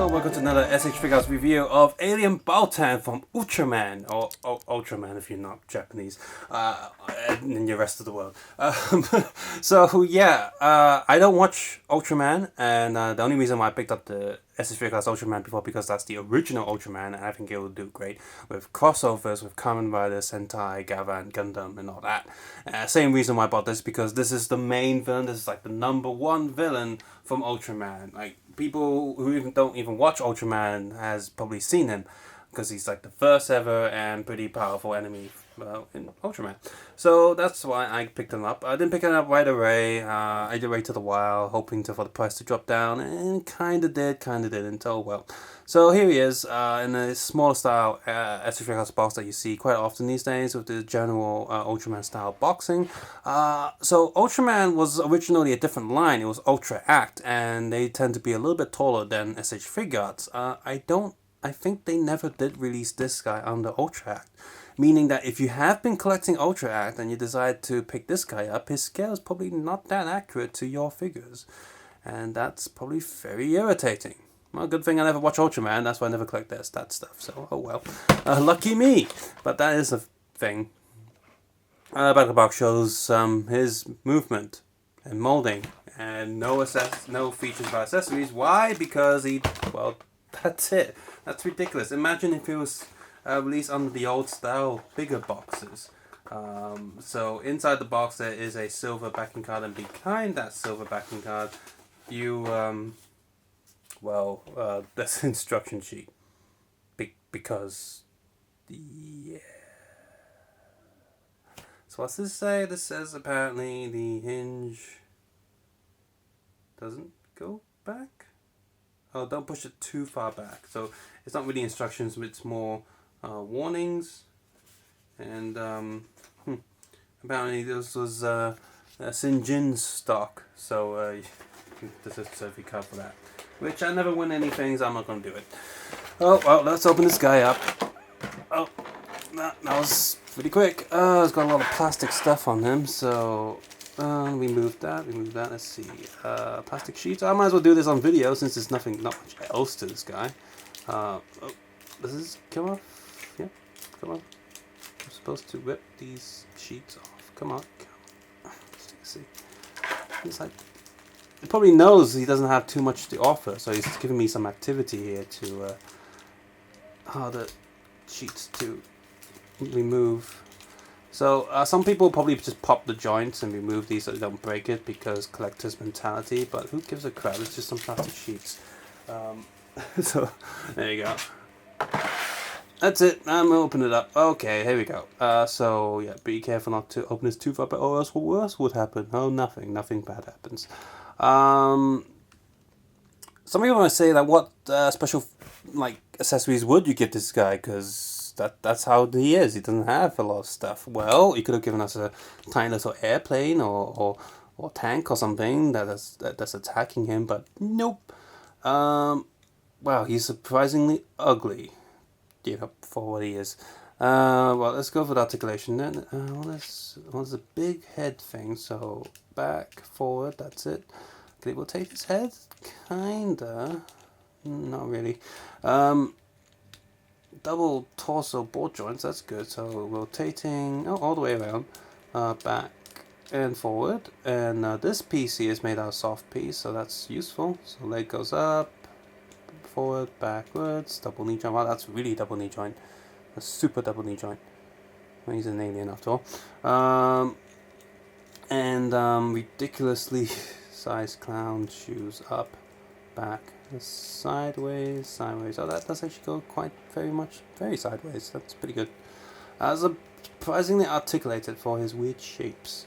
Hello, welcome to another SH Figuarts review of Alien Baltan from Ultraman, or Ultraman if you're not Japanese, and the rest of the world. I don't watch Ultraman, and the only reason why I picked up the SH Figuarts Ultraman before because that's the original Ultraman, and I think it will do great with crossovers with Kamen Rider, Sentai, Gavan, Gundam, and all that. Same reason why I bought this, because this is the main villain. This is like the #1 villain from Ultraman. Like, people who don't even watch Ultraman has probably seen him, because he's like the first ever and pretty powerful enemy in Ultraman. So that's why I picked him up. I didn't pick him up right away. I did wait till a while, hoping for the price to drop down, and kinda didn't. Oh well. So here he is in a smaller style SH Figuarts box that you see quite often these days with the general Ultraman style boxing. So Ultraman was originally a different line. It was Ultra Act, and they tend to be a little bit taller than SH Figuarts. I think they never did release this guy under Ultra Act. Meaning that if you have been collecting Ultra Act and you decide to pick this guy up, his scale is probably not that accurate to your figures. And that's probably very irritating. Well, good thing I never watch Ultraman, that's why I never collect that stuff. So, oh well. Lucky me! But that is a thing. Back of the box shows his movement and molding. And no features about accessories. Why? Because that's it. That's ridiculous. Imagine if it was released under the old style, bigger boxes. So inside the box there is a silver backing card, and behind that silver backing card, there's an instruction sheet. Because, yeah. So what's this say? This says apparently the hinge doesn't go back. Oh, don't push it too far back. So it's not really instructions, it's more warnings. And apparently this was Sinjin's stock, so there's a certificate card for that. Which I never win anything, so I'm not going to do it. Oh, well, let's open this guy up. Oh, that was pretty quick. It's got a lot of plastic stuff on him, so we moved that, let's see. Plastic sheets. I might as well do this on video since there's not much else to this guy. Does this come off? Yeah, come on. I'm supposed to rip these sheets off. Come on. Let's see. It's like, he probably knows he doesn't have too much to offer, so he's giving me some activity here to how the sheets to remove. So some people probably just pop the joints and remove these so they don't break it, because collector's mentality, but who gives a crap? It's just some plastic sheets. So there you go. That's it. I'm gonna open it up. Okay, here we go. So yeah, be careful not to open this too far, but or else what worse would happen? Oh, nothing bad happens. Some people might say that what special accessories would you give this guy, because that's how he is. He doesn't have a lot of stuff. Well, he could have given us a tiny little airplane or tank or something that's attacking him, but nope. Wow, he's surprisingly ugly, for what he is. Well, let's go for the articulation then. What's the big head thing? So back, forward, that's it. Can it rotate his head? Kinda. Not really. Double torso board joints, that's good. So rotating, all the way around, back and forward. And this piece here is made out of soft piece, so that's useful. So leg goes up, forward, backwards, double knee joint. Wow, that's really double knee joint. A super double knee joint. Well, he's an alien after all. Ridiculously sized clown shoes, up, back, sideways. Oh, that does actually go very sideways. That's pretty good. Surprisingly articulated for his weird shapes.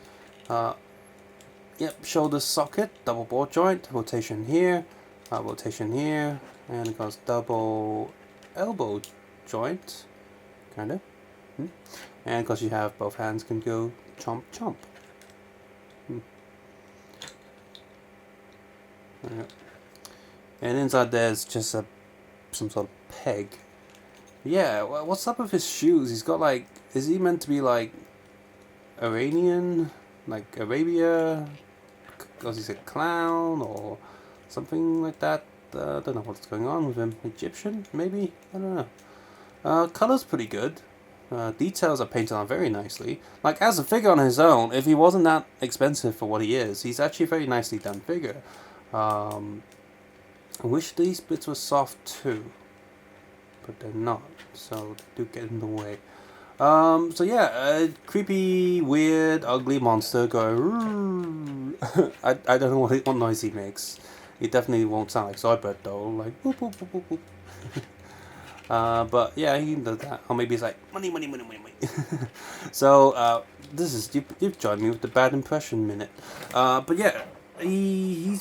Yep, shoulder socket, double board joint, rotation here, and it goes double elbow joint, kinda. And because you have both hands can go chomp chomp. And inside there's just some sort of peg. Yeah, what's up with his shoes? He's got is he meant to be like Iranian, like Arabia? Because he's a clown or something like that. I don't know what's going on with him. Egyptian, maybe? I don't know. Color's pretty good. Details are painted on very nicely. Like, as a figure on his own, if he wasn't that expensive for what he is, he's actually a very nicely done figure. I wish these bits were soft too, but they're not, so they do get in the way. So yeah, a creepy, weird, ugly monster going. I don't know what noise he makes. It definitely won't sound like Zoidberg though, like boop boop boop boop boop. But yeah, he does that. Or maybe it's like money, money, money, money, money. So this is you've joined me with the bad impression minute. But yeah, he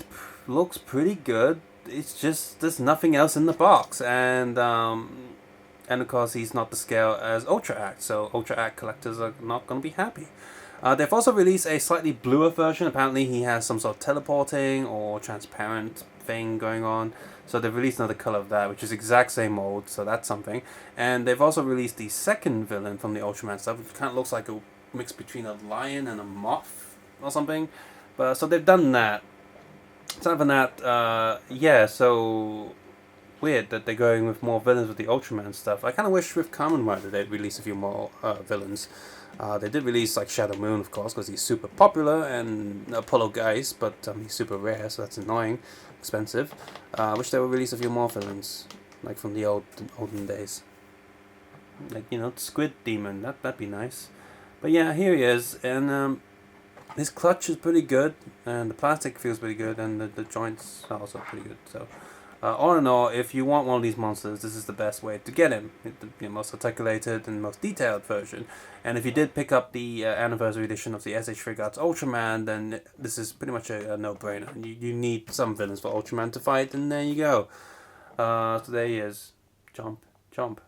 looks pretty good. It's just there's nothing else in the box, and of course he's not the scale as Ultra Act, so Ultra Act collectors are not going to be happy. They've also released a slightly bluer version. Apparently he has some sort of teleporting or transparent thing going on. So they've released another color of that, which is exact same mold, so that's something. And they've also released the second villain from the Ultraman stuff, which kind of looks like a mix between a lion and a moth or something. But so they've done that. Aside from that, yeah, so weird that they're going with more villains with the Ultraman stuff. I kind of wish with Kamen Rider they'd release a few more villains. They did release like Shadow Moon, of course, because he's super popular, and Apollo Geist, but he's super rare, so that's annoying, expensive. Wish they would release a few more villains, like from the olden days. Like, you know, Squid Demon, that'd be nice. But yeah, here he is, and his clutch is pretty good, and the plastic feels pretty good, and the joints are also pretty good, so... all in all, if you want one of these monsters, this is the best way to get him. The most articulated and most detailed version. And if you did pick up the anniversary edition of the SH Figuarts Ultraman, then this is pretty much a no-brainer. You need some villains for Ultraman to fight, and there you go. So there he is. Jump, jump.